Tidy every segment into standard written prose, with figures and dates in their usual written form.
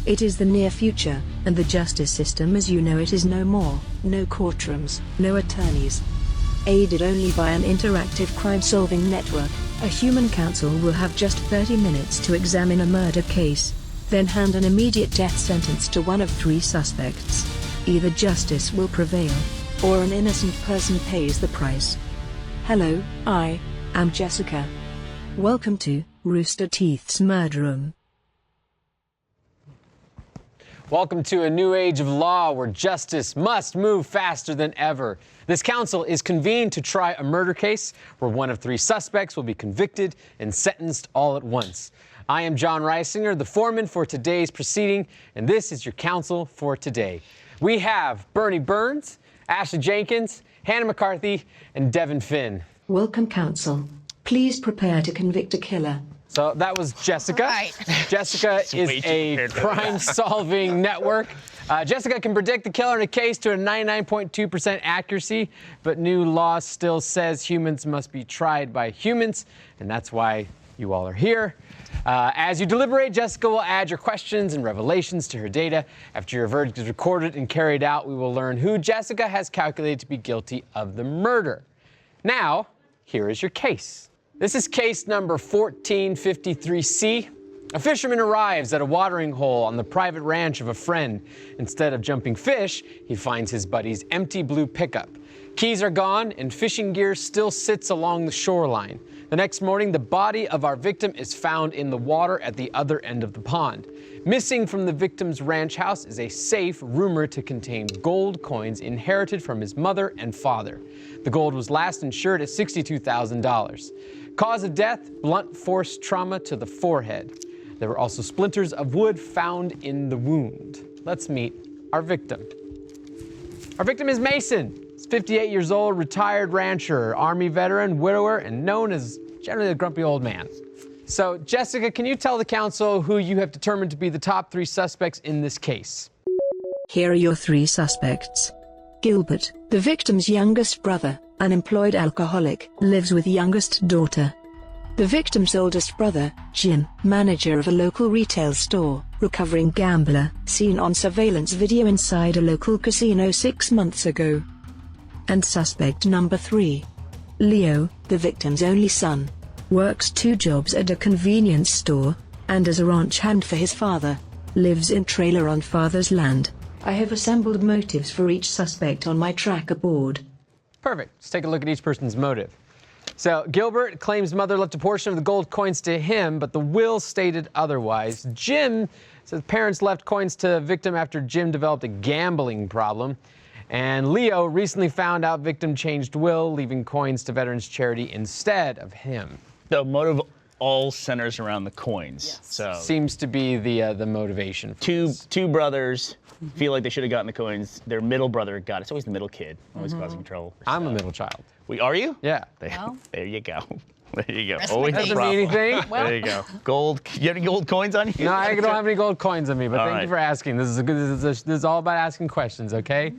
It is the near future, and the justice system as you know it is no more. No courtrooms, no attorneys. Aided only by an interactive crime-solving network, a human counsel will have just 30 minutes to examine a murder case, then hand an immediate death sentence to one of 3 suspects. Either justice will prevail, or an innocent person pays the price. Hello, I am Jessica. Welcome to Rooster Teeth's Murder Room. Welcome to a new age of law where justice must move faster than ever. This council is convened to try a murder case where one of 3 suspects will be convicted and sentenced all at once. I am John Reisinger, the foreman for today's proceeding, and this is your counsel for today. We have Bernie Burns, Ashley Jenkins, Hannah McCarthy, and Devin Finn. Welcome, counsel. Please prepare to convict a killer. So that was Jessica. Right. Jessica is a crime-solving network. Jessica can predict the killer in a case to a 99.2% accuracy, but new law still says humans must be tried by humans, and that's why you all are here. As you deliberate, Jessica will add your questions and revelations to her data. After your verdict is recorded and carried out, we will learn who Jessica has calculated to be guilty of the murder. Now, here is your case. This is case number 1453C. A fisherman arrives at a watering hole on the private ranch of a friend. Instead of jumping fish, he finds his buddy's empty blue pickup. Keys are gone and fishing gear still sits along the shoreline. The next morning, the body of our victim is found in the water at the other end of the pond. Missing from the victim's ranch house is a safe rumored to contain gold coins inherited from his mother and father. The gold was last insured at $62,000. Cause of death, blunt force trauma to the forehead. There were also splinters of wood found in the wound. Let's meet our victim. Our victim is Mason. He's 58 years old, retired rancher, Army veteran, widower, and known as generally a grumpy old man. So, Jessica, can you tell the council who you have determined to be the top 3 suspects in this case? Here are your 3 suspects. Gilbert, the victim's youngest brother, unemployed alcoholic, lives with youngest daughter. The victim's oldest brother, Jim, manager of a local retail store, recovering gambler, seen on surveillance video inside a local casino 6 months ago. And suspect number 3. Leo, the victim's only son, works 2 jobs at a convenience store, and as a ranch hand for his father, lives in trailer on father's land. I have assembled motives for each suspect on my tracker board. Perfect. Let's take a look at each person's motive. So, Gilbert claims mother left a portion of the gold coins to him, but the will stated otherwise. Jim says parents left coins to the victim after Jim developed a gambling problem. And Leo recently found out victim changed will, leaving coins to Veterans Charity instead of him. The motive all centers around the coins. Yes. So seems to be the motivation. Two brothers feel like they should have gotten the coins. Their middle brother got it. It's always the middle kid, always causing trouble. I'm a middle child. Are you? Yeah. There you go. There you go. Always doesn't mean anything. Well. There you go. Gold. You have any gold coins on you? No, I don't have any gold coins on me. But thank you for asking. This is all about asking questions. Okay.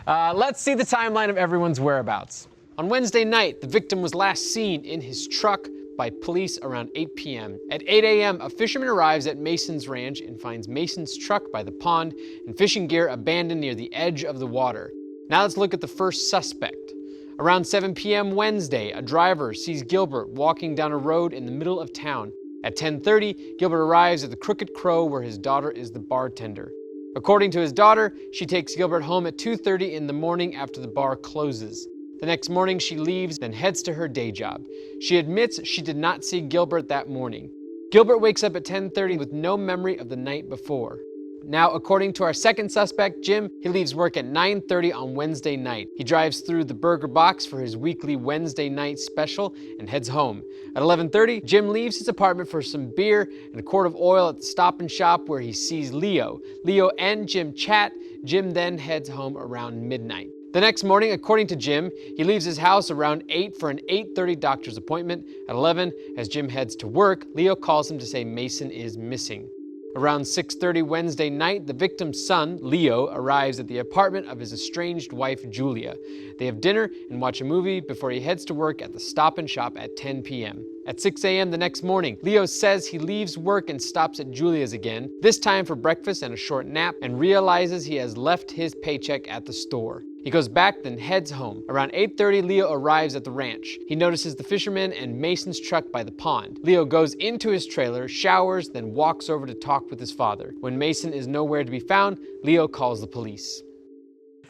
Let's see the timeline of everyone's whereabouts. On Wednesday night, the victim was last seen in his truck by police around 8 p.m. At 8 a.m., a fisherman arrives at Mason's ranch and finds Mason's truck by the pond and fishing gear abandoned near the edge of the water. Now let's look at the first suspect. Around 7 p.m. Wednesday, a driver sees Gilbert walking down a road in the middle of town. At 10:30, Gilbert arrives at the Crooked Crow where his daughter is the bartender. According to his daughter, she takes Gilbert home at 2:30 in the morning after the bar closes. The next morning, she leaves, then heads to her day job. She admits she did not see Gilbert that morning. Gilbert wakes up at 10:30 with no memory of the night before. Now, according to our second suspect, Jim, he leaves work at 9:30 on Wednesday night. He drives through the Burger Box for his weekly Wednesday night special and heads home. At 11:30, Jim leaves his apartment for some beer and a quart of oil at the Stop and Shop where he sees Leo. Leo and Jim chat. Jim then heads home around midnight. The next morning, according to Jim, he leaves his house around 8 for an 8:30 doctor's appointment. At 11, as Jim heads to work, Leo calls him to say Mason is missing. Around 6:30 Wednesday night, the victim's son, Leo, arrives at the apartment of his estranged wife, Julia. They have dinner and watch a movie before he heads to work at the Stop and Shop at 10 p.m. At 6 a.m. the next morning, Leo says he leaves work and stops at Julia's again, this time for breakfast and a short nap, and realizes he has left his paycheck at the store. He goes back, then heads home. Around 8:30, Leo arrives at the ranch. He notices the fisherman and Mason's truck by the pond. Leo goes into his trailer, showers, then walks over to talk with his father. When Mason is nowhere to be found, Leo calls the police.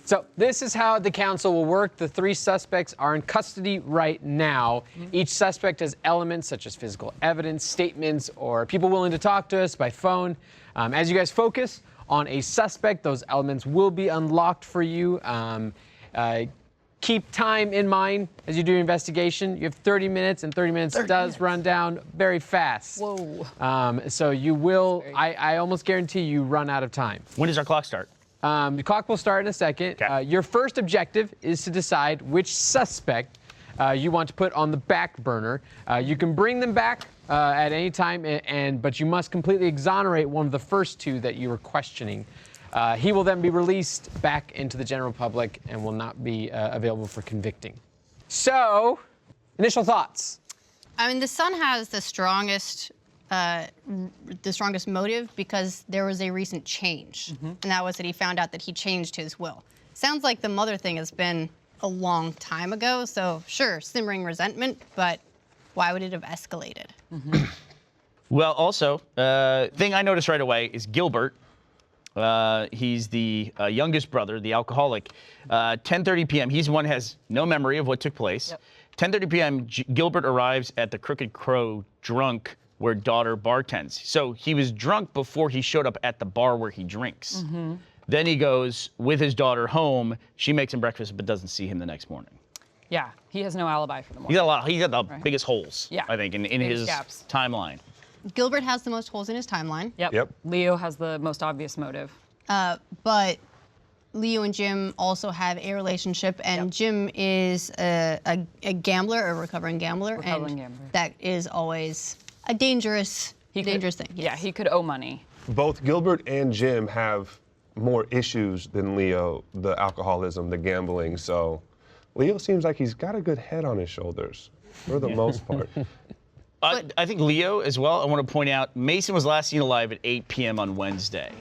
So this is how the council will work. The 3 suspects are in custody right now. Each suspect has elements such as physical evidence, statements, or people willing to talk to us by phone. As you guys focus on a suspect, those elements will be unlocked for you. Keep time in mind as you do your investigation. You have 30 minutes, and 30 minutes does run down very fast. Whoa. So you will, I almost guarantee you run out of time. When does our clock start? The clock will start in a second. Okay. Your first objective is to decide which suspect you want to put on the back burner. You can bring them back at any time, but you must completely exonerate one of the first 2 that you were questioning. He will then be released back into the general public and will not be available for convicting. So, initial thoughts. I mean, the son has the strongest motive because there was a recent change, and that was that he found out that he changed his will. Sounds like the mother thing has been a long time ago, so sure, simmering resentment, but why would it have escalated? Well, also, thing I noticed right away is Gilbert. He's the youngest brother, the alcoholic. 10:30 p.m. He's the one who has no memory of what took place. 10:30 p.m. Gilbert arrives at the Crooked Crow drunk where daughter bartends. So he was drunk before he showed up at the bar where he drinks. Then he goes with his daughter home. She makes him breakfast but doesn't see him the next morning. Yeah, he has no alibi for the morning. He's got the biggest holes, Yeah. I think, in his gaps. timeline. Gilbert has the most holes in his timeline. Yep. Leo has the most obvious motive. But Leo and Jim also have a relationship, and Jim is a gambler, a recovering gambler. Recovering and gambler. that is always a dangerous thing. Yes. Yeah, he could owe money. Both Gilbert and Jim have more issues than Leo, the alcoholism, the gambling. So Leo seems like he's got a good head on his shoulders for the most part. I think Leo as well, I want to point out, Mason was last seen alive at 8 p.m. on Wednesday.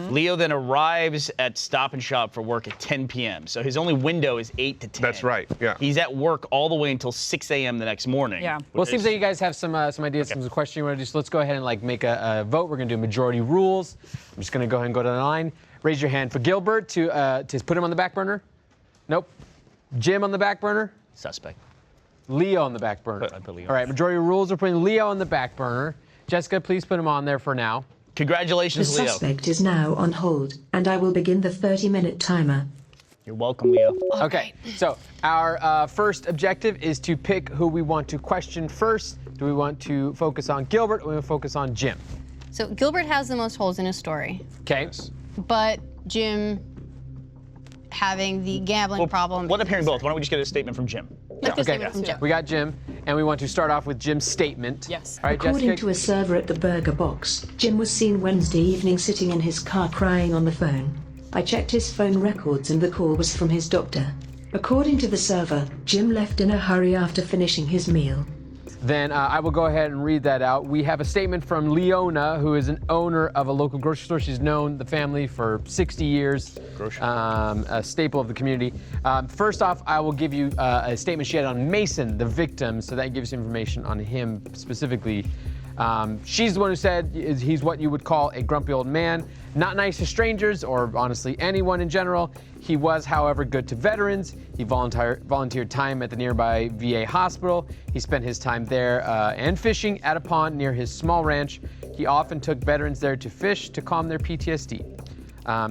Leo then arrives at Stop and Shop for work at 10 p.m. So his only window is 8 to 10. That's right, yeah. He's at work all the way until 6 a.m. the next morning. Yeah. Well, it seems like you guys have some ideas, some questions you want to do. So let's go ahead and make a vote. We're going to do majority rules. I'm just going to go ahead and go to the line. Raise your hand for Gilbert to put him on the back burner. Nope. Jim on the back burner. Suspect. Leo on the back burner. I put Leo. All right, majority rules are putting Leo on the back burner. Jessica, please put him on there for now. The Congratulations, Leo. suspect is now on hold, and I will begin the 30-minute timer. You're welcome, Leo. Okay, so our first objective is to pick who we want to question first. Do we want to focus on Gilbert or do we want to focus on Jim? So Gilbert has the most holes in his story, Okay. but Jim having the gambling problem. What up hearing both? Why don't we just get a statement from Jim? Let's get a statement from Jim. We got Jim, and we want to start off with Jim's statement. Yes. All right, According Jessica. to a server at the Burger Box, Jim was seen Wednesday evening sitting in his car crying on the phone. I checked his phone records and the call was from his doctor. According to the server, Jim left in a hurry after finishing his meal. Then I will go ahead and read that out. We have a statement from Leona, who is an owner of a local grocery store. She's known the family for 60 years, a staple of the community. First off, I will give you a statement she had on Mason, the victim, so that gives information on him specifically. She's the one who said he's what you would call a grumpy old man, not nice to strangers or honestly anyone in general. He was, however, good to veterans. He volunteered time at the nearby VA hospital. He spent his time there and fishing at a pond near his small ranch. He often took veterans there to fish to calm their PTSD.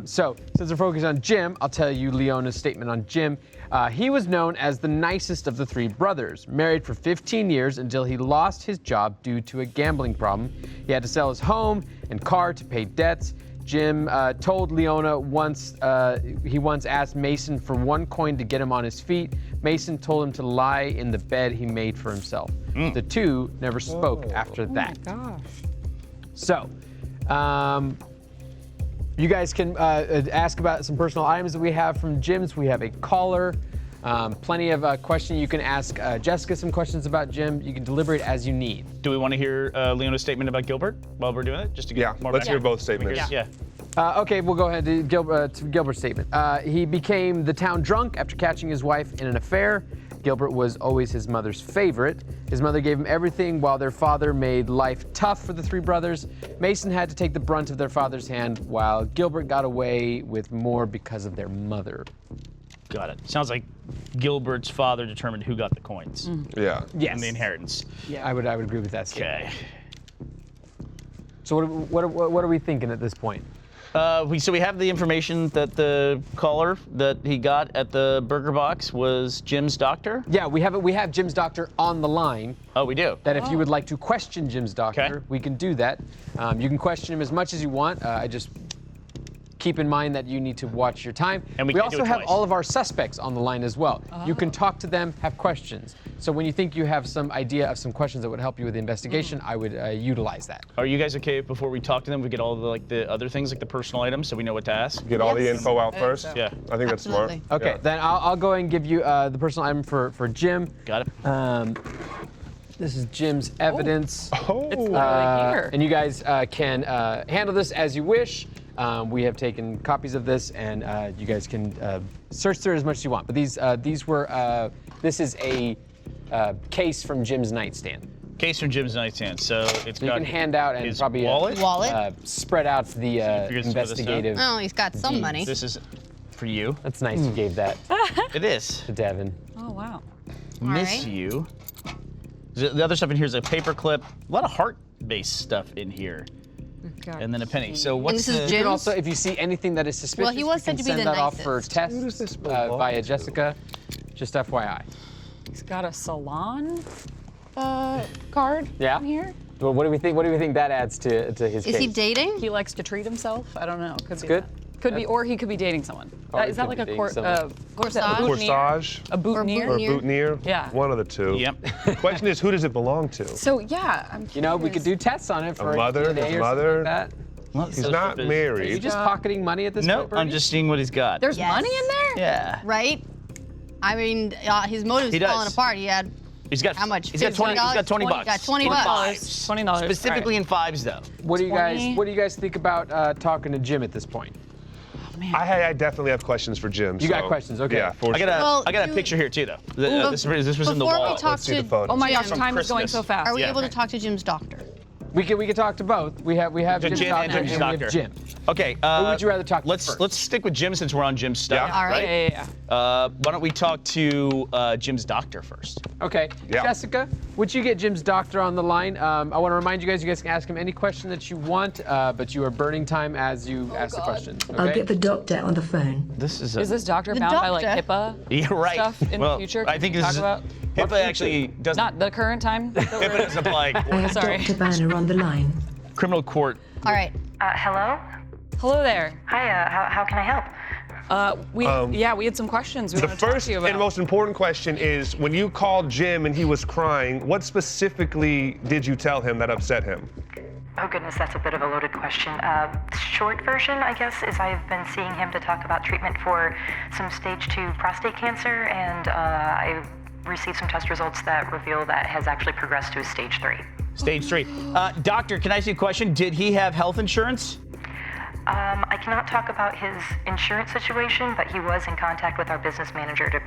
So, since we're focused on Jim, I'll tell you Leona's statement on Jim. He was known as the nicest of the three brothers, married for 15 years until he lost his job due to a gambling problem. He had to sell his home and car to pay debts. Jim told Leona he once asked Mason for one coin to get him on his feet. Mason told him to lie in the bed he made for himself. The two never spoke after that. Oh my gosh. So, You guys can ask about some personal items that we have from Jim's. We have a caller. Plenty of questions. You can ask Jessica some questions about Jim. You can deliberate as you need. Do we want to hear Leona's statement about Gilbert while we're doing it? Just to get more let's hear both statements. Yeah. Okay, we'll go ahead to Gilbert's statement. He became the town drunk after catching his wife in an affair. Gilbert was always his mother's favorite. His mother gave him everything while their father made life tough for the three brothers. Mason had to take the brunt of their father's hand while Gilbert got away with more because of their mother. Got it. Sounds like Gilbert's father determined who got the coins. Yeah. Yes. And the inheritance. Yeah, I would agree with that statement. Okay. So what are we thinking at this point? So we have the information that the caller that he got at the burger box was Jim's doctor. Yeah, we have Jim's doctor on the line. Oh, we do. That if you would like to question Jim's doctor, Okay. we can do that. You can question him as much as you want. I just keep in mind that you need to watch your time. And we can't do also it have twice. all of our suspects on the line as well. You can talk to them, have questions. So when you think you have some idea of some questions that would help you with the investigation, I would utilize that. Are you guys okay if before we talk to them, we get all the other things like the personal items so we know what to ask? Get all the info out first. so. Yeah. I think that's smart. Absolutely. Okay, Yeah. then I'll go and give you the personal item for Jim. Got it. This is Jim's evidence. Oh. It's literally here. And you guys can handle this as you wish. We have taken copies of this, and you guys can search through it as much as you want. But this is a case from Jim's nightstand. Case from Jim's nightstand. So it's So you got can hand out and his probably Wallet? spread out the figures some of this investigative. Oh, he's got some money. This is for you. That's nice you gave that It is. to Devin. Oh, wow. Miss right. you. The other stuff in here is a paper clip. A lot of heart-based stuff in here. God. And then a penny. So what's this is the... You Jim? can also, if you see anything that is suspicious, Well, he was you can said to be send the that off for nicest. tests Who does this belong via to? Jessica. Just FYI. He's got a salon card Yeah? in here. Well, what do we think? What do we think that adds to his Is case? he dating? He likes to treat himself. I don't know. Could be good. that. Could be, or he could be dating someone. Or he Is that could like be a dating someone. what's that, Corsage? boutonniere? Corsage A boutonniere? or Near. boutonniere? Yeah. One of the two. Yep. The question is, who does it belong to? So yeah, I'm You know, we could curious. do tests on it for mother, DNA his or mother. something like that. Well, He's so not is- Are you married. just pocketing money at this No, point, I'm Bernie? just seeing what he's got. There's Yes. money in there? Yeah. Right? I mean, his motive's He does. falling apart. He had He's got how much? He's got 20. He's got 20 bucks. Got 20 bucks. Fives. $20. Specifically in fives, though. What do you 20. guys think about talking to Jim at this point? I definitely have questions for Jim. You got so- questions, okay. Yeah, for I sure. got a Well, I got a do- picture here too, though. Well, This was in the before wall. we talk Let's see to the photo. Oh my gosh, Jim, time is going Christmas. so fast. are we Yeah. able to talk to Jim's doctor? We can talk to both. We have To Jim's Jim doctor and Jim's and we have doctor. Jim. Okay. Who would you rather talk to Let's first? stick with Jim since we're on Jim's stuff. Yeah. All right. Yeah. Why don't we talk to Jim's doctor first? Okay. Yeah. Jessica, would you get Jim's doctor on the line? I want to remind you guys can ask him any question that you want, but you are burning time as you ask the questions. Okay? I'll get the doctor on the phone. This is. Is this doctor The bound by like doctor? HIPAA Yeah, right. stuff in well, the future? I Can think we this talk is. about? HIPAA actually doesn't. Not the current time. HIPAA doesn't apply. I have Sorry. Dr. Banner on the line. Criminal court. All right. Hello? Hello there. Hi, how can I help? We had some questions we The want to talk first to you about. and most important question is, when you called Jim and he was crying, what specifically did you tell him that upset him? Oh goodness, that's a bit of a loaded question. Short version, I guess, is I've been seeing him to talk about treatment for some stage 2 prostate cancer, and I received some test results that reveal that has actually progressed to a stage 3. Stage 3. Doctor, can I ask you a question? Did he have health insurance? I cannot talk about his insurance situation, but he was in contact with our business manager to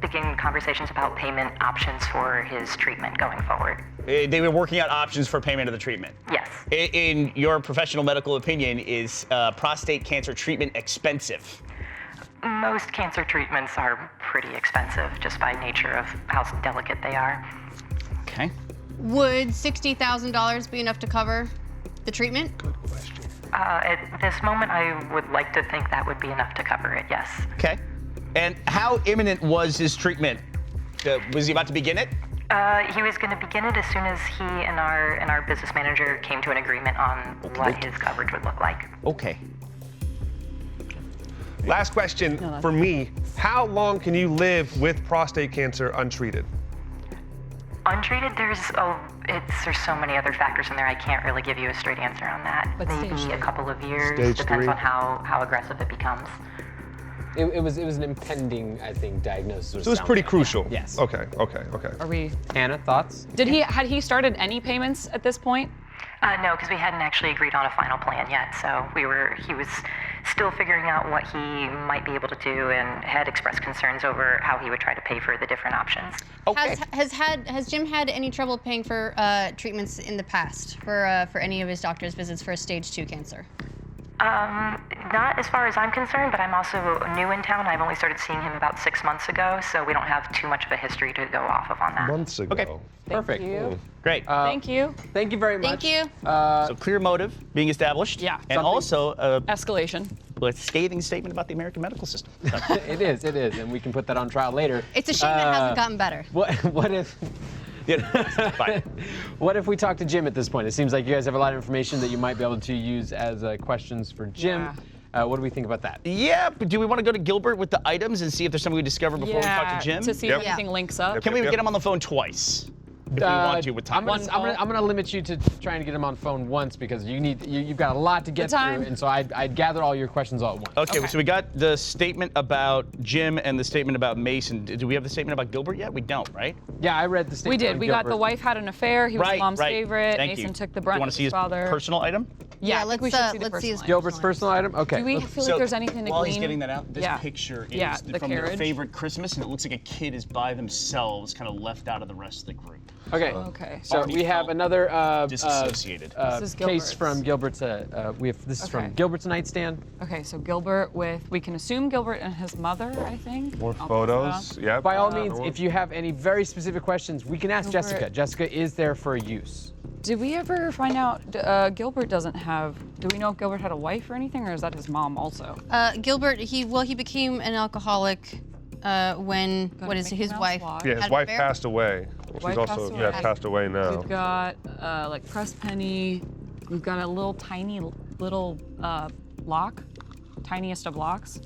begin conversations about payment options for his treatment going forward. They were working out options for payment of the treatment. Yes. In your professional medical opinion, is prostate cancer treatment expensive? Most cancer treatments are pretty expensive just by nature of how delicate they are. Okay. Would $60,000 be enough to cover the treatment? At this moment, I would like to think that would be enough to cover it, yes. Okay. And how imminent was his treatment? Was he about to begin it? He was going to begin it as soon as he and our business manager came to an agreement on what his coverage would look like. Okay. Last question for me. How long can you live with prostate cancer untreated? Untreated, there's so many other factors in there. I can't really give you a straight answer on that. But maybe stage a couple of years. Stage Depends 3. on how aggressive it becomes. It was an impending, I think, diagnosis. So it was pretty crucial. Yes. Okay. Are we? Hannah, thoughts? Had he started any payments at this point? No, because we hadn't actually agreed on a final plan yet. So he was still figuring out what he might be able to do, and had expressed concerns over how he would try to pay for the different options. Okay. Has Jim had any trouble paying for treatments in the past for any of his doctor's visits for a stage 2 cancer? Not as far as I'm concerned, but I'm also new in town. I've only started seeing him about 6 months ago, so we don't have too much of a history to go off of on that. Months ago. Okay. Perfect. Thank you. Great. Thank you. Thank you very much. Thank you. So clear motive being established. Yeah. And also Escalation. a scathing statement about the American medical system. It is, and we can put that on trial later. It's a shame that hasn't gotten better. What if? Fine. What if we talk to Jim at this point? It seems like you guys have a lot of information that you might be able to use as questions for Jim. What do we think about that? Yeah, but do we want to go to Gilbert with the items and see if there's something we discover before we talk to Jim? To see Yep. if anything links up. Can we get him on the phone twice? If we want to with time. I'm gonna limit you to trying to get him on phone once because you've got a lot to get through, and so I'd gather all your questions all at once. Okay, so we got the statement about Jim and the statement about Mason. Do we have the statement about Gilbert yet? We don't, right? Yeah, I read the We statement. did. on We got the Gilbert. wife had an affair. He was Right, mom's right. favorite. Thank Mason you. took the Do brunt you want of to see his his father. personal item? Yeah, I think we should see the personal item. Gilbert's personal item. Okay. Do we let's- feel like there's anything to while glean? he's getting that out, this picture is Yeah, the from their carriage. favorite Christmas, and it looks like a kid is by themselves, kind of left out of the rest of the group. Okay. Okay. So Already we have felt another disassociated. This is case Gilbert's. from Gilbert's. This is from Okay. Gilbert's nightstand. Okay, so Gilbert we can assume Gilbert and his mother, I think. More I'll photos. put Yeah. By all means, if you have any very specific questions, we can ask Gilbert. Jessica. Jessica is there for use. Did we ever find out Gilbert doesn't have? Do we know if Gilbert had a wife or anything, or is that his mom also? Gilbert, he became an alcoholic when Mickey his Mouse wife? watch. Yeah, had his an wife affair? passed away. Wife She's also passed away. passed away now. We've got like pressed penny. We've got a little tiny little lock, tiniest of locks.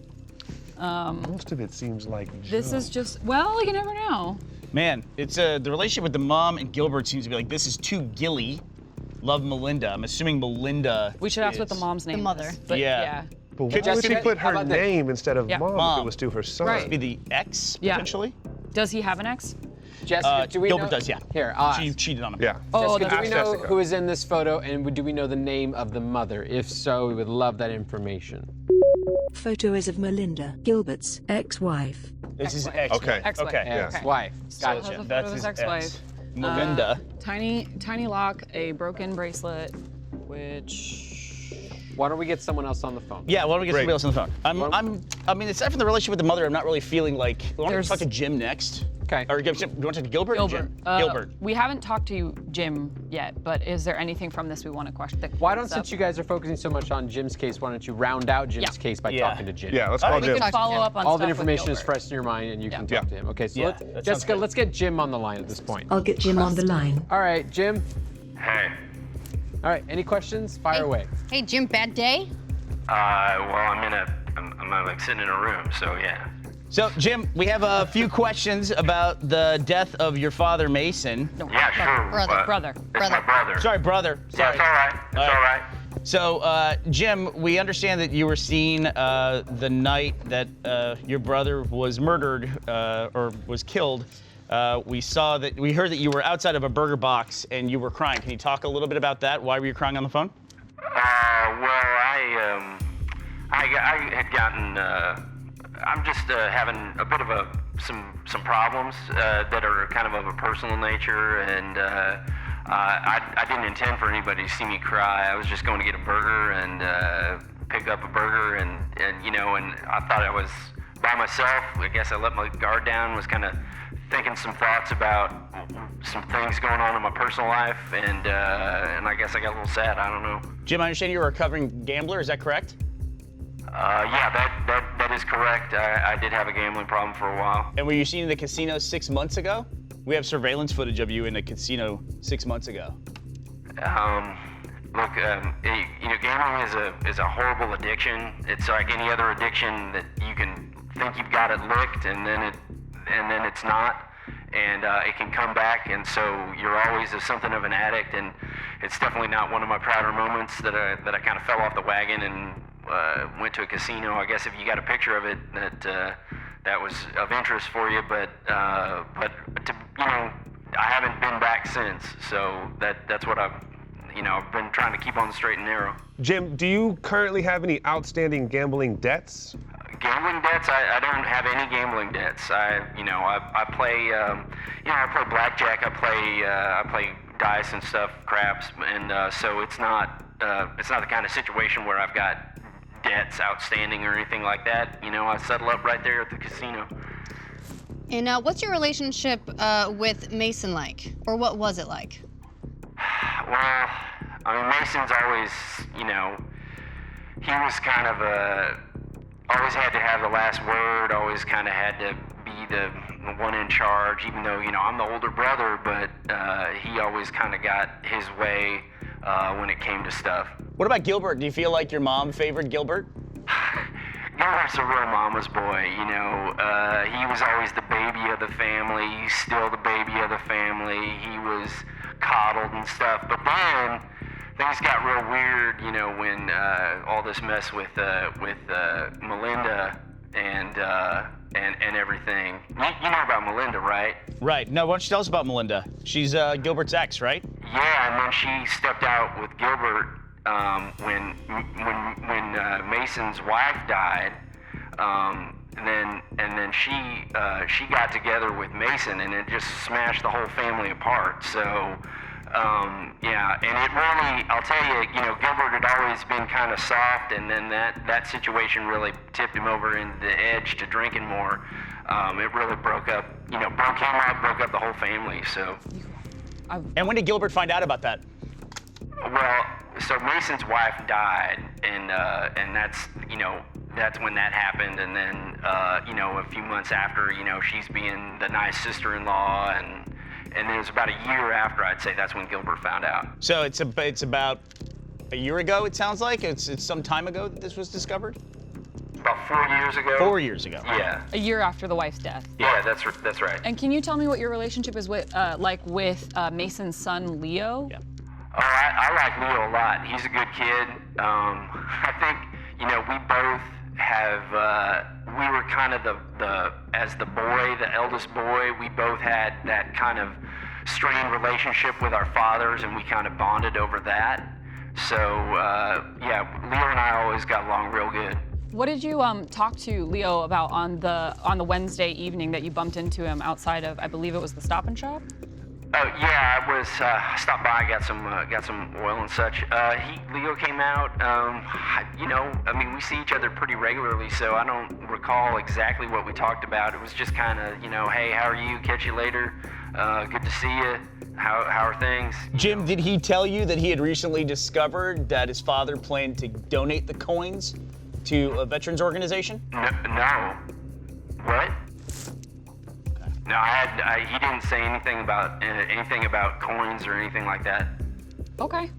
Most of it seems like This is just you never know. Man, it's the relationship with the mom and Gilbert seems to be like this is too Gilly. Love Melinda. I'm assuming Melinda. We should ask what the is- mom's name mother. is. But Yeah. But why would she Jessica, put how her about this? name instead of Yeah. mom if Mom. it was to her son? Right. Be the ex Yeah. potentially. Does he have an ex? Jessica, do we Gilbert know? does, yeah. Here, She cheated on him. Yeah. Oh, Jessica, do that's we know Jessica. who is in this photo, and do we know the name of the mother? If so, we would love that information. Photo is of Melinda, Gilbert's ex-wife. This is ex. Okay. Ex-wife. Okay. Yeah. Ex-wife. Has Gotcha. a photo That's of his his ex-wife. ex. Melinda. Tiny lock, a broken bracelet, which. Why don't we get someone else on the phone? Yeah, why don't we get Great. somebody else on the phone? I mean, aside from the relationship with the mother, I'm not really feeling like. We want to There's- talk to Jim next. Okay. Or do you want to talk to Gilbert? Or Gilbert. Jim? Gilbert. We haven't talked to Jim yet, but is there anything from this we want to question? Why don't, since you guys are focusing so much on Jim's case, why don't you round out Jim's Yeah. case by Yeah. talking to Jim? Yeah, let's All call right, Jim. We can follow up on All stuff the with information is Gilbert. fresh in your mind, and you can Yeah. talk to him. Okay, so Yeah, that sounds Jessica, good. let's get Jim on the line at this point. I'll get Jim on the line. All right, Jim. Hey. All right, any questions? Fire away. Hey, Jim, bad day? Well, I'm like sitting in a room, so yeah. So, Jim, we have a few questions about the death of your father, Mason. No, Yeah, sure. Brother, but brother. It's my brother. Sorry, brother. Yeah, Sorry. it's all right. It's all right. So, Jim, we understand that you were seen the night that your brother was murdered or was killed. We heard that you were outside of a burger box and you were crying. Can you talk a little bit about that? Why were you crying on the phone? I had gotten. I'm just having a bit of some problems that are kind of a personal nature, and I didn't intend for anybody to see me cry. I was just going to get a burger and pick up a burger, and I thought I was by myself. I guess I let my guard down. Was kind of thinking some thoughts about some things going on in my personal life, and I guess I got a little sad. I don't know. Jim, I understand you're a recovering gambler. Is that correct? Yeah, that is correct. I did have a gambling problem for a while. And were you seen in the casino 6 months ago? We have surveillance footage of you in a casino 6 months ago. Look, gambling is a horrible addiction. It's like any other addiction that you can think you've got it licked, and then it's not. and it can come back, and so you're always something of an addict, and it's definitely not one of my prouder moments that I kind of fell off the wagon and went to a casino. I guess if you got a picture of it, that was of interest for you, but I haven't been back since, so that's what I've been trying to keep on the straight and narrow. Jim, do you currently have any outstanding gambling debts? Gambling debts? I don't have any gambling debts. I play, I play blackjack. I play dice and stuff, craps, and so it's not the kind of situation where I've got debts outstanding or anything like that. I settle up right there at the casino. And what's your relationship with Mason like, or what was it like? Well, Mason's always, he was kind of always had to have the last word, always kind of had to be the one in charge, even though, I'm the older brother, but he always kind of got his way when it came to stuff. What about Gilbert? Do you feel like your mom favored Gilbert? Gilbert's a real mama's boy, he was always the baby of the family. He's still the baby of the family. He was coddled and stuff, but then things got real weird, when all this mess with Melinda and everything. You know about Melinda, right? Right. No, why don't you tell us about Melinda? She's Gilbert's ex, right? Yeah, and then she stepped out with Gilbert when Mason's wife died. And then she got together with Mason, and it just smashed the whole family apart. So, yeah, and it really, I'll tell you, Gilbert had always been kind of soft, and then that situation really tipped him over into the edge to drinking more. It really broke him up, broke up the whole family. So. And when did Gilbert find out about that? Well, so Mason's wife died, and that's when that happened. And then, a few months after, she's being the nice sister-in-law, and then it was about a year after, I'd say, that's when Gilbert found out. So it's about a year ago, it sounds like? It's some time ago that this was discovered? About 4 years ago. 4 years ago. Yeah. A year after the wife's death. Yeah, that's right. And can you tell me what your relationship is with Mason's son, Leo? Yeah. Oh, I like Leo a lot. He's a good kid. I think, we both have, we were kind of as the boy, the eldest boy, we both had that kind of strained relationship with our fathers, and we kind of bonded over that. So, yeah, Leo and I always got along real good. What did you talk to Leo about on the Wednesday evening that you bumped into him outside of, I believe it was the Stop and Shop? Oh yeah, I was stopped by, got some oil and such. Leo came out. We see each other pretty regularly, so I don't recall exactly what we talked about. It was just kind of, hey, how are you? Catch you later. Good to see you. How are things? Jim, did he tell you that he had recently discovered that his father planned to donate the coins to a veterans organization? No. What? No, he didn't say anything about coins or anything like that. Okay.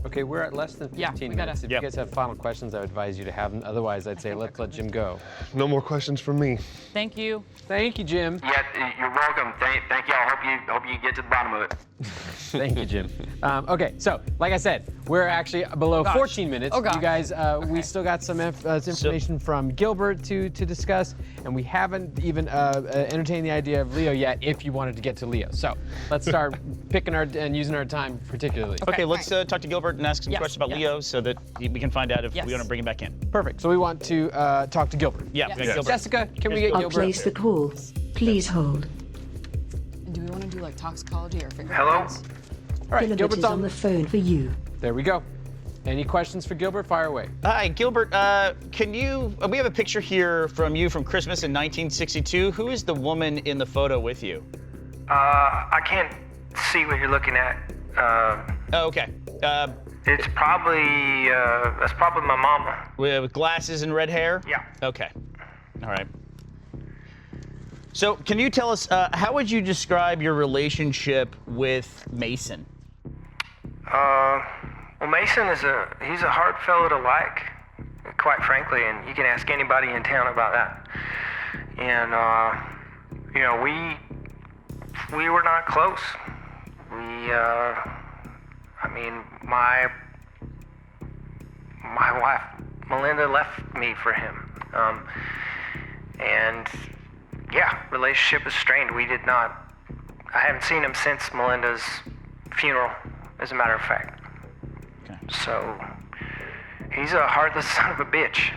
Okay, we're at less than 15 minutes. If you guys have final questions, I would advise you to have them. Otherwise, I'd say let's let Jim go. No more questions from me. Thank you. Thank you, Jim. Yeah, you're welcome. Thank y'all. Hope you get to the bottom of it. Thank you, Jim. Okay, so like I said, we're actually below 14 minutes. Oh, gosh. You guys, we still got some information from Gilbert to discuss, and we haven't even entertained the idea of Leo yet. If you wanted to get to Leo, so let's start picking and using our time particularly. Okay, let's talk to Gilbert and ask some questions about Leo so that we can find out if we want to bring him back in. Perfect. So we want to talk to Gilbert. Yeah, Gilbert. Jessica, can we get I'll Gilbert? place the call. Please hold. And do we want to do like toxicology or fingerprints? Hello? All right, Gilbert Gilbert's is on the phone for you. There we go. Any questions for Gilbert? Fire away. Hi, Gilbert. Can you? We have a picture here from you from Christmas in 1962. Who is the woman in the photo with you? I can't see what you're looking at. Oh, okay. It's probably that's probably my mama. With glasses and red hair? Yeah. Okay. All right. So, can you tell us how would you describe your relationship with Mason? Well, Mason he's a hard fellow to like, quite frankly, and you can ask anybody in town about that. And we were not close. My wife, Melinda, left me for him. And yeah, relationship is strained. I haven't seen him since Melinda's funeral, as a matter of fact. Okay. So, he's a heartless son of a bitch.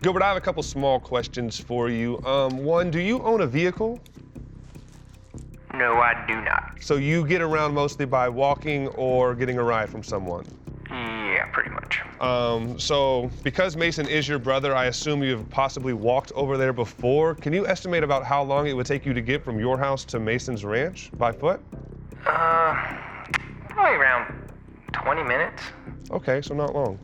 Gilbert, I have a couple small questions for you. One, do you own a vehicle? No, I do not. So you get around mostly by walking or getting a ride from someone? Yeah, pretty much. So because Mason is your brother, I assume you've possibly walked over there before. Can you estimate about how long it would take you to get from your house to Mason's ranch by foot? Probably around 20 minutes. Okay, so not long.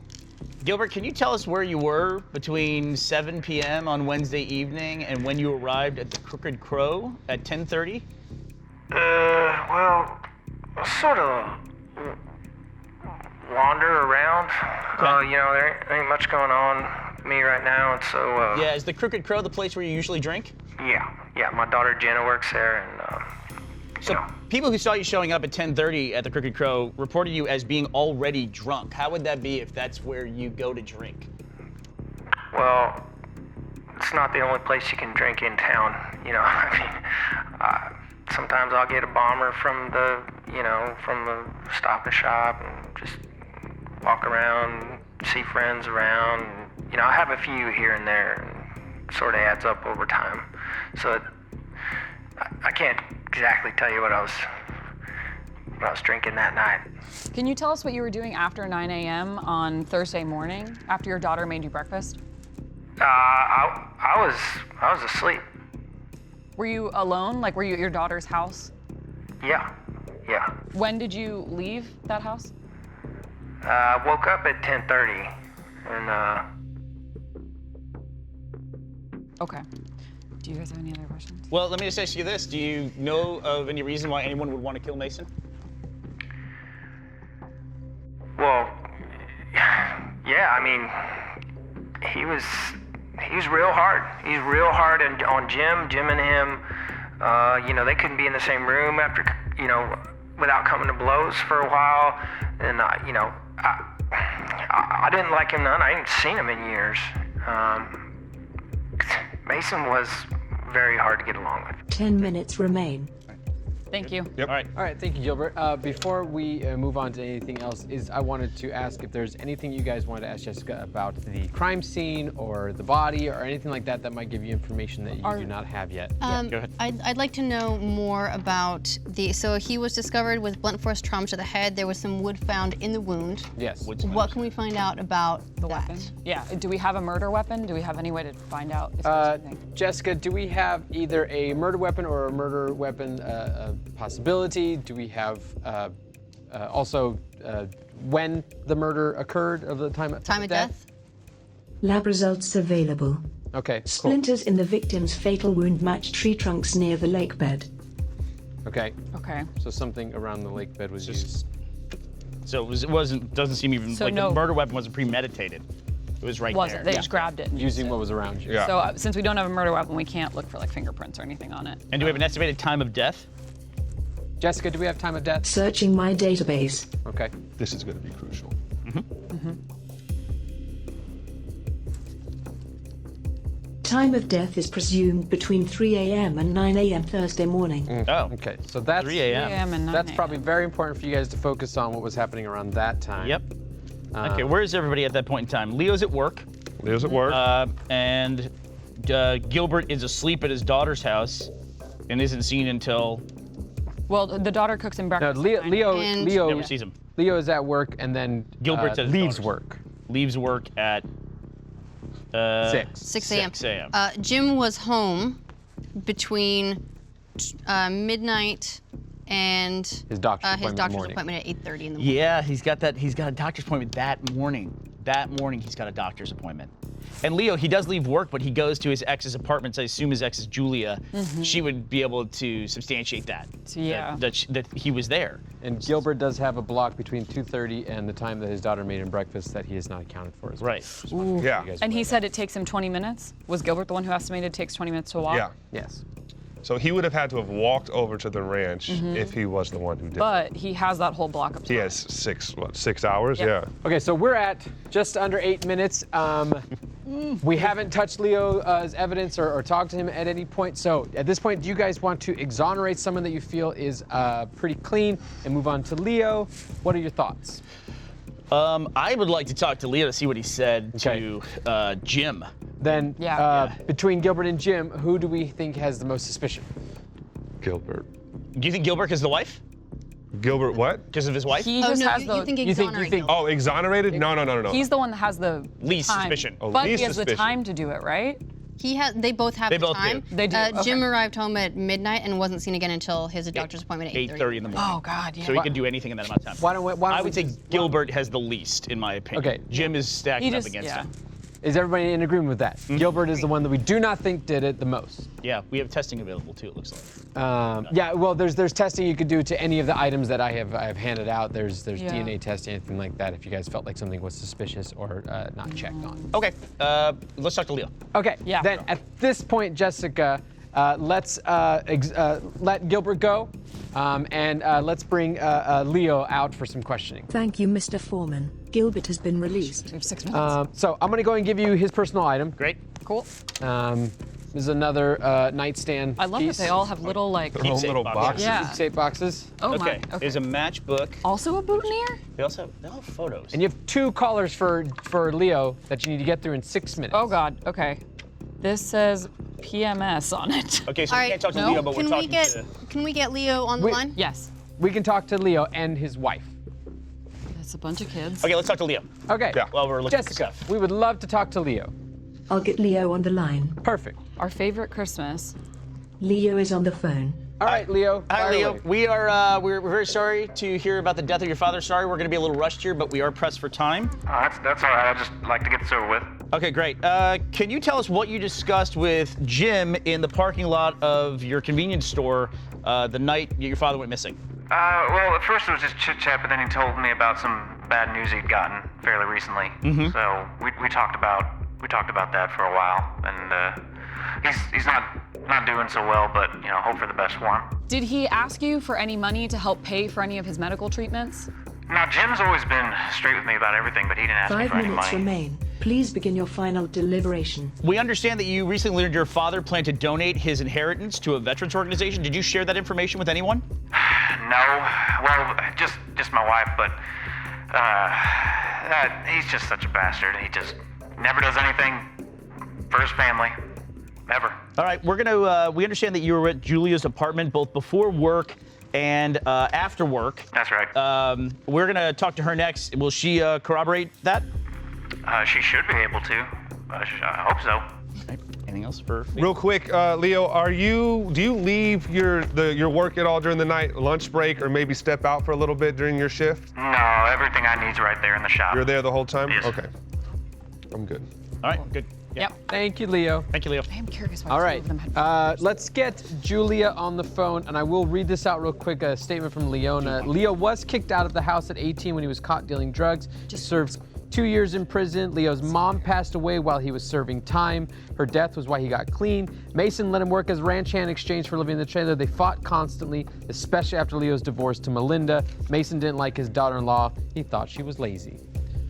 Gilbert, can you tell us where you were between 7 p.m. on Wednesday evening and when you arrived at the Crooked Crow at 10:30? Well, sort of wander around. Okay. There ain't much going on with me right now, and so, Yeah, is the Crooked Crow the place where you usually drink? Yeah, my daughter Jenna works there, and, So people who saw you showing up at 10:30 at the Crooked Crow reported you as being already drunk. How would that be if that's where you go to drink? well, it's not the only place you can drink in town, sometimes I'll get a bomber from the Stop and Shop and just walk around, see friends around. I have a few here and there, and sort of adds up over time. So I can't exactly tell you what I was drinking that night. Can you tell us what you were doing after 9 a.m. on Thursday morning, after your daughter made you breakfast? I was asleep. Were you alone? Like, were you at your daughter's house? Yeah. When did you leave that house? I woke up at 10:30, and Okay. Do you guys have any other questions? Well, let me just ask you this. Do you know of any reason why anyone would want to kill Mason? well, yeah. He was real hard. He's real hard on Jim. Jim and him, they couldn't be in the same room after, without coming to blows for a while. And I didn't like him none. I hadn't seen him in years. Mason was very hard to get along with. 10 minutes remain. Thank you. Yep. All right. All right, thank you, Gilbert. Before we move on to anything else, I wanted to ask if there's anything you guys wanted to ask Jessica about the crime scene or the body or anything like that that might give you information that you do not have yet. Go ahead. I'd like to know more about so he was discovered with blunt force trauma to the head. There was some wood found in the wound. Yes. What can we find out about The that? weapon? Yeah. Do we have a murder weapon? Do we have any way to find out if there's anything? Jessica, do we have either a murder weapon or a murder weapon possibility? Do we have also when the murder occurred of the time of death? Lab results available. Okay, cool. Splinters in the victim's fatal wound match tree trunks near the lake bed. Okay, Okay. so something around the lake bed was used. So doesn't seem even So like no- the murder weapon wasn't premeditated. It was right Wasn't. there. They just grabbed it. And used Using it. what was around you. Yeah. So since we don't have a murder weapon, we can't look for like fingerprints or anything on it. And do we have an estimated time of death? Jessica, do we have time of death? Searching my database. Okay. This is going to be crucial. Time of death is presumed between 3 a.m. and 9 a.m. Thursday morning. Oh. Okay, so that's 3 a.m. 3 a.m. and 9 That's a.m. probably very important for you guys to focus on what was happening around that time. Yep. Okay, where is everybody at that point in time? Leo's at work, Leo's at work. and Gilbert is asleep at his daughter's house and isn't seen until Well, the daughter cooks him No, breakfast. And- never sees him. Leo is at work and then Gilbert's at his leaves daughter's. work. Leaves work at 6. 6 a.m. 6 a.m. Jim was home between midnight and His doctor's appointment in the his doctor's morning. appointment at 8:30 in the morning. Yeah, he's got a doctor's appointment that morning. That morning he's got a doctor's appointment. And Leo, he does leave work, but he goes to his ex's apartment. So I assume his ex is Julia. She would be able to substantiate that. Yeah. That he was there. And Gilbert does have a block between 2:30 and the time that his daughter made him breakfast that he has not accounted for as well. Right. Just wanted to make sure Yeah. you guys And were he aware said it takes him 20 minutes. Was Gilbert the one who estimated it takes 20 minutes to walk? Yeah. of that. Yes. So he would have had to have walked over to the ranch if he was the one who did it. But he has that whole block of time. He has 6 hours? Yep. Yeah. Okay, so we're at just under 8 minutes. We haven't touched Leo's evidence or talked to him at any point. So at this point, do you guys want to exonerate someone that you feel is pretty clean and move on to Leo? What are your thoughts? I would like to talk to Leo to see what he said to Jim. Then between Gilbert and Jim, who do we think has the most suspicion? Gilbert. Do you think Gilbert is the wife? Gilbert what? Because of his wife? He just has the. You think exonerating? Oh, exonerated? No. He's the one that has the least time. suspicion. Oh, But least he has suspicion. the time to do it, right? They both have They the both time. do. They do, okay. Jim arrived home at midnight and wasn't seen again until his doctor's appointment at 8:30 in the morning. Oh God, yeah. So he can do anything in that amount of time. Why don't I we would say just- Gilbert has the least, in my opinion. Okay. Jim is stacking up against him. Is everybody in agreement with that? Gilbert is the one that we do not think did it the most. Yeah, we have testing available too, it looks like. Yeah, well, there's testing you could do to any of the items that I have handed out. There's DNA testing, anything like that, if you guys felt like something was suspicious or not checked on. Okay, let's talk to Leo. Okay, then at this point, Jessica, let's let Gilbert go, and let's bring Leo out for some questioning. Thank you, Mr. Foreman. Gilbert has been released. We have 6 minutes. So I'm gonna go and give you his personal item. Great. Cool. This is another nightstand I love piece. that they all have little like. Their own little boxes. Yeah. Keepsake boxes. Oh Okay, my. there's a matchbook. Also a boutonniere? They also have, they all have photos. And you have 2 callers for Leo that you need to get through in 6 minutes. Oh God. Okay. This says PMS on it. Okay, so All we right, can't talk to no. Leo, but we're talking to... Can we get Leo on the line? Yes. We can talk to Leo and his wife. That's a bunch of kids. Okay, let's talk to Leo. Okay. Yeah. While we're looking Jessica, for stuff. we would love to talk to Leo. I'll get Leo on the line. Perfect. Our favorite Christmas. Leo is on the phone. All right, Leo. Hi, fire Leo. away. We are we're very sorry to hear about the death of your father. Sorry, we're going to be a little rushed here, but we are pressed for time. That's all right. I just like to get this over with. Okay, great. Can you tell us what you discussed with Jim in the parking lot of your convenience store the night your father went missing? Well, at first it was just chit-chat, but then he told me about some bad news he'd gotten fairly recently. So we talked about that for a while, and he's not doing so well, but you know, hope for the best for him. Did he ask you for any money to help pay for any of his medical treatments? Now, Jim's always been straight with me about everything, but he didn't ask me 5 for any minutes money. remain. Please begin your final deliberation. We understand that you recently learned your father planned to donate his inheritance to a veterans organization. Did you share that information with anyone? No, well, just my wife, but he's just such a bastard. He just never does anything for his family, ever. All right, we understand that you were at Julia's apartment both before work and after work. That's right. We're gonna talk to her next. Will she corroborate that? She should be able to. I hope so. Right. Anything else for me? Real quick, Leo, do you leave your work at all during the night, lunch break, or maybe step out for a little bit during your shift? No, everything I need's right there in the shop. You're there the whole time? Yes. Okay. I'm good. All right, good. Yeah. Yep. Thank you, Leo. Thank you, Leo. I am curious why All two right, of them had let's get Julia on the phone, and I will read this out real quick, a statement from Leona. Leo was kicked out of the house at 18 when he was caught dealing drugs. He served 2 years in prison. Leo's mom passed away while he was serving time. Her death was why he got clean. Mason let him work as ranch hand in exchange for living in the trailer. They fought constantly, especially after Leo's divorce to Melinda. Mason didn't like his daughter-in-law. He thought she was lazy.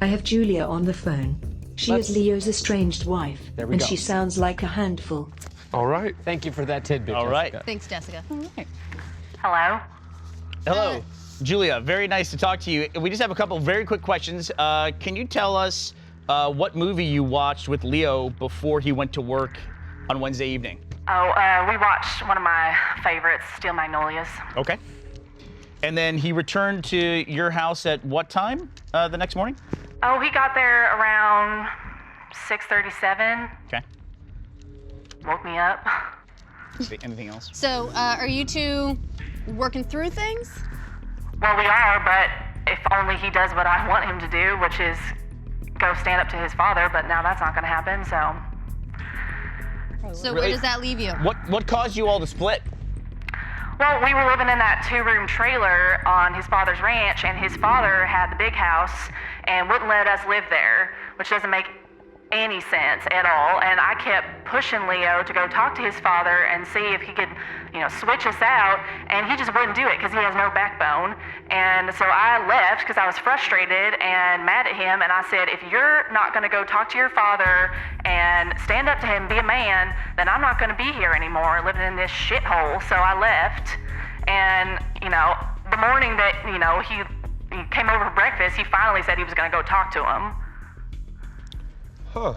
I have Julia on the phone. She is Leo's estranged wife, There we and go. she sounds like a handful. All right. Thank you for that tidbit, All right. Jessica. Thanks, Jessica. Hello? Hello, Julia. Very nice to talk to you. We just have a couple very quick questions. Can you tell us what movie you watched with Leo before he went to work on Wednesday evening? Oh, we watched one of my favorites, Steel Magnolias. Okay. And then he returned to your house at what time the next morning? Oh, he got there around 6:37. Okay. Woke me up. Anything else? So, are you two working through things? Well, we are, but if only he does what I want him to do, which is go stand up to his father, but now that's not going to happen, so. So Really? where does that leave you? What caused you all to split? Well, we were living in that 2-room trailer on his father's ranch, and his father had the big house and wouldn't let us live there, which doesn't make any sense at all, and I kept pushing Leo to go talk to his father and see if he could, switch us out, and he just wouldn't do it because he has no backbone. And so I left because I was frustrated and mad at him, and I said, if you're not going to go talk to your father and stand up to him, be a man, then I'm not going to be here anymore living in this shithole. So I left, and the morning that he came over for breakfast, he finally said he was going to go talk to him. Huh.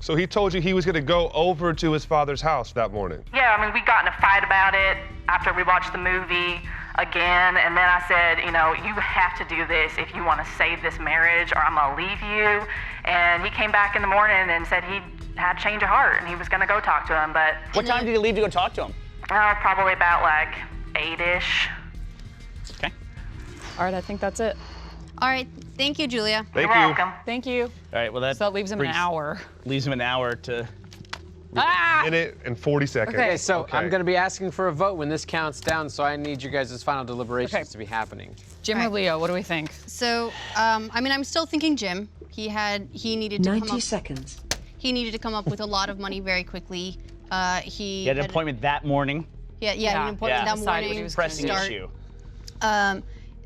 So he told you he was going to go over to his father's house that morning? Yeah, I mean, we got in a fight about it after we watched the movie again, and then I said, you have to do this if you want to save this marriage, or I'm going to leave you. And he came back in the morning and said he had a change of heart and he was going to go talk to him, but... What time did he leave to go talk to him? Probably about like 8-ish. Okay. All right, I think that's it. All right. Thank you, Julia. Thank You're you. welcome. Thank you. All right, well, that So that leaves him an hour. Leaves him an hour to... Minute and 40 seconds. Okay, so I'm going to be asking for a vote when this counts down, so I need you guys' final deliberations Okay. to be happening. Jim or Leo, what do we think? So, I'm still thinking Jim. He needed to 90 come up. seconds. He needed to come up with a lot of money very quickly. He had an appointment that morning. Yeah, he had an appointment that Decided what he morning. was Pressing start. issue.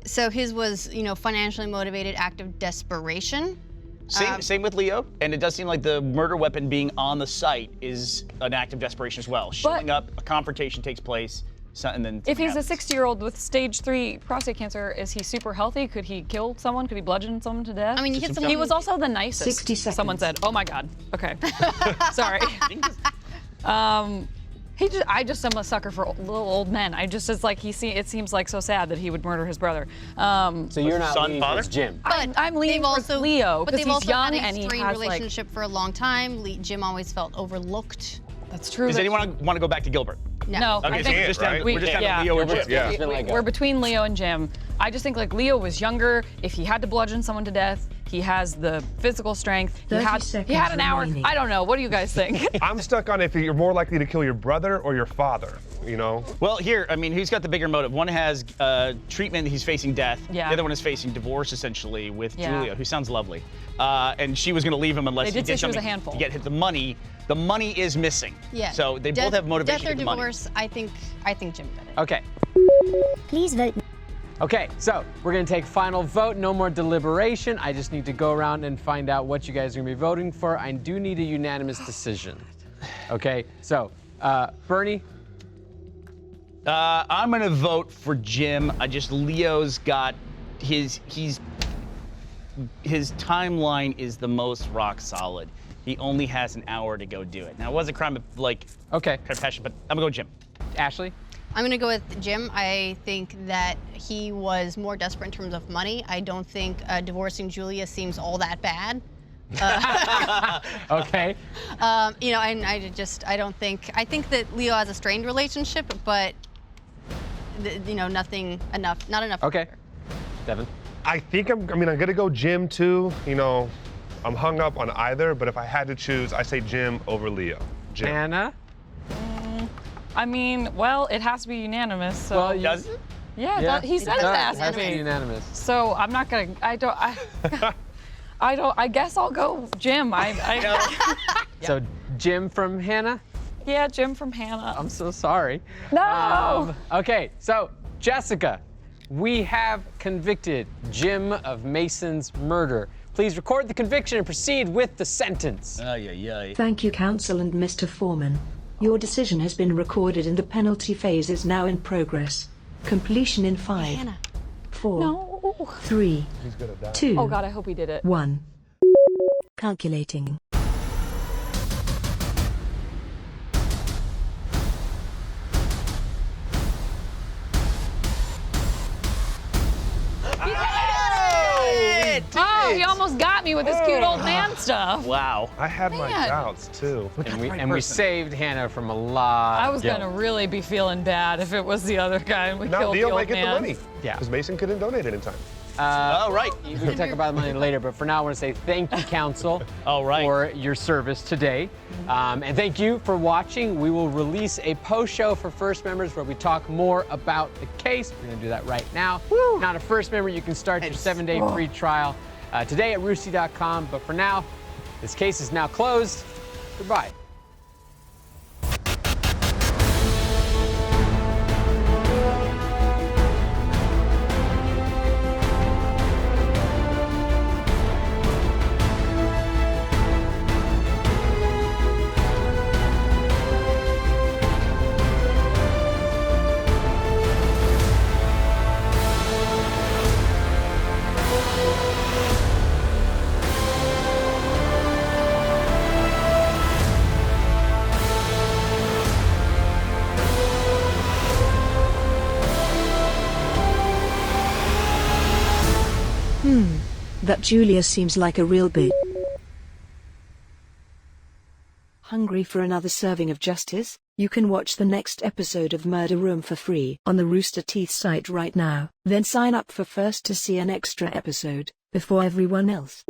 So his was, financially motivated act of desperation. Same with Leo, and it does seem like the murder weapon being on the site is an act of desperation as well. Showing up, a confrontation takes place, and then If he's a happens. 60-year-old with stage 3 prostate cancer, is he super healthy? Could he kill someone? Could he bludgeon someone to death? I mean, he hit someone. He was also the nicest. 60 seconds. Someone said, "Oh my God." Okay. Sorry. I just am a sucker for little old men. It's like it seems like so sad that he would murder his brother. So you're not Son, leaning father? towards Jim. I'm leaning towards Leo But because they've he's also young had and a he strained has like. relationship for a long time. Jim always felt overlooked. That's true. Does anyone want to go back to Gilbert? No. Okay, I so think we're just down, right? we're just down Yeah. to Leo and Gilbert's Jim. Just been let go. We're between Leo and Jim. I just think like Leo was younger. If he had to bludgeon someone to death, he has the physical strength. He 30 had seconds an hour. remaining. I don't know. What do you guys think? I'm stuck on if you're more likely to kill your brother or your father, Well, here, I mean, who's got the bigger motive? One has treatment, he's facing death. Yeah. The other one is facing divorce, essentially, with Yeah. Julia, who sounds lovely. And she was going to leave him unless They he did did say she was a something handful. to get the money. The money is missing. Yeah. So they both have motivation Death or to get the money. divorce, I think Jim did it. Okay. Please vote. Okay, so we're going to take final vote. No more deliberation. I just need to go around and find out what you guys are going to be voting for. I do need a unanimous decision. Okay, so Bernie? I'm going to vote for Jim. Leo's got his timeline is the most rock solid. He only has an hour to go do it. Now, it was a crime of, passion, but I'm going to go Jim. Ashley? I'm going to go with Jim. I think that he was more desperate in terms of money. I don't think divorcing Julia seems all that bad. Okay. I don't think. I think that Leo has a strained relationship, but not enough. Okay. Devin? I think I'm going to go Jim too. I'm hung up on either, but if I had to choose, I say Jim over Leo. Jim. Anna? I mean, well, it has to be unanimous. So. Well, Does it? Yeah, he said it has has to to be be. unanimous. So I'm not gonna. I guess I'll go Jim. So Jim from Hannah? Yeah, Jim from Hannah. I'm so sorry. No. Okay, so Jessica, we have convicted Jim of Mason's murder. Please record the conviction and proceed with the sentence. Thank you, counsel and Mr. Foreman. Your decision has been recorded and the penalty phase is now in progress. Completion in 5, Hannah. 4, No. 3, 2, Oh God, I hope he did it. 1. Calculating. Oh, he almost got me with his cute old man stuff. Wow. I had my Man. doubts too. And we saved Hannah from a lot. I was of guilt. gonna really be feeling bad if it was the other guy and we Now killed the Leo old might get man. the money. Yeah. Because Mason couldn't donate it in time. All right. We can talk about the money later, but for now, I want to say thank you, counsel, All right. for your service today. And thank you for watching. We will release a post show for First members where we talk more about the case. We're going to do that right now. If you're not a First member, you can start your 7-day free trial today at roosty.com. But for now, This case is now closed. Goodbye. That Julia seems like a real bitch. Hungry for another serving of justice? You can watch the next episode of Murder Room for free on the Rooster Teeth site right now. Then sign up for first to see an extra episode before everyone else.